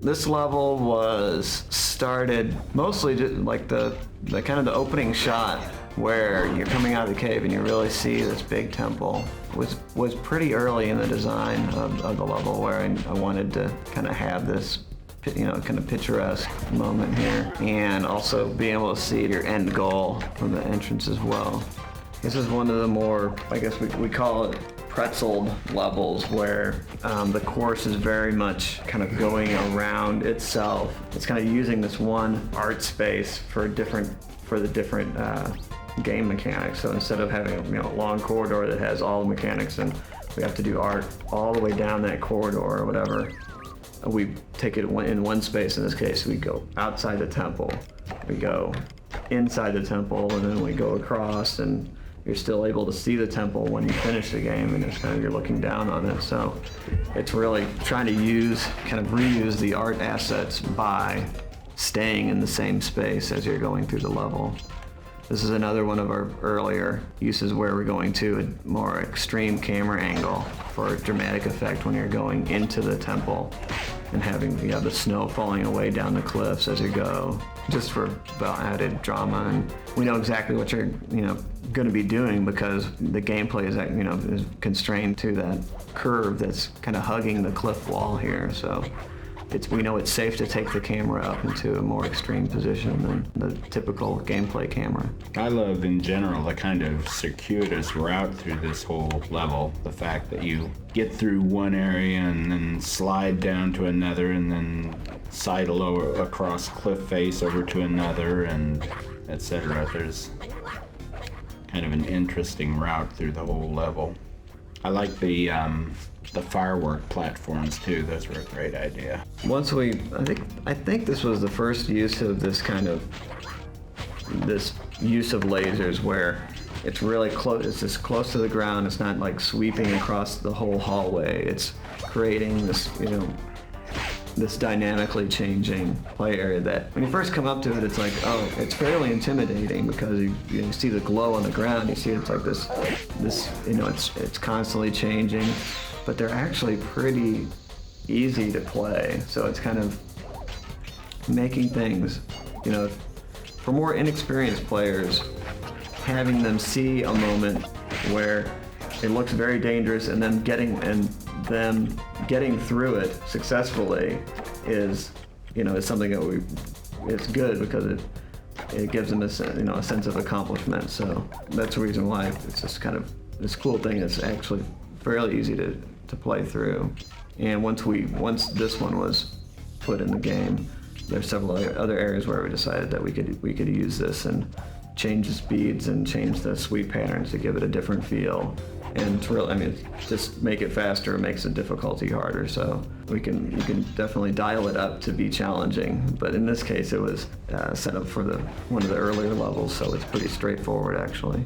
This level was started mostly just like the kind of the opening shot where you're coming out of the cave and you really see this big temple was pretty early in the design of the level, where I wanted to kind of have this, you know, kind of picturesque moment here, and also being able to see your end goal from the entrance as well. This is one of the more, I guess we call it pretzeled levels, where the course is very much kind of going around itself. It's kind of using this one art space for the different game mechanics. So instead of having, you know, a long corridor that has all the mechanics and we have to do art all the way down that corridor or whatever, we take it in one space. In this case, we go outside the temple, we go inside the temple, and then we go across, and you're still able to see the temple when you finish the game, and it's kind of, you're looking down on it. So it's really trying to reuse the art assets by staying in the same space as you're going through the level. This is another one of our earlier uses where we're going to a more extreme camera angle for a dramatic effect when you're going into the temple and having, you know, the snow falling away down the cliffs as you go, just for about added drama. And we know exactly what you're, you know, going to be doing because the gameplay is, you know, is constrained to that curve that's kind of hugging the cliff wall here. So we know it's safe to take the camera up into a more extreme position than the typical gameplay camera. I love, in general, the kind of circuitous route through this whole level. The fact that you get through one area and then slide down to another, and then sidle across cliff face over to another, and etc. There's kind of an interesting route through the whole level. I like the firework platforms too. Those were a great idea. I think this was the first use of this use of lasers, where it's really close. It's just close to the ground. It's not like sweeping across the whole hallway. It's creating this, you know, this dynamically changing play area that when you first come up to it, it's like, oh, it's fairly intimidating because you see the glow on the ground. You see it's like this, you know, it's constantly changing, but they're actually pretty easy to play. So it's kind of making things, you know, for more inexperienced players, having them see a moment where it looks very dangerous and then getting through it successfully is, you know, is something that it's good because it gives them a sense of accomplishment. So that's the reason why it's just kind of this cool thing that's actually fairly easy to play through. And once this one was put in the game, there's several other areas where we decided that we could use this and change the speeds and change the sweep patterns to give it a different feel. And to really, I mean, just make it faster makes the difficulty harder. So you can definitely dial it up to be challenging. But in this case, it was set up for one of the earlier levels, so it's pretty straightforward actually.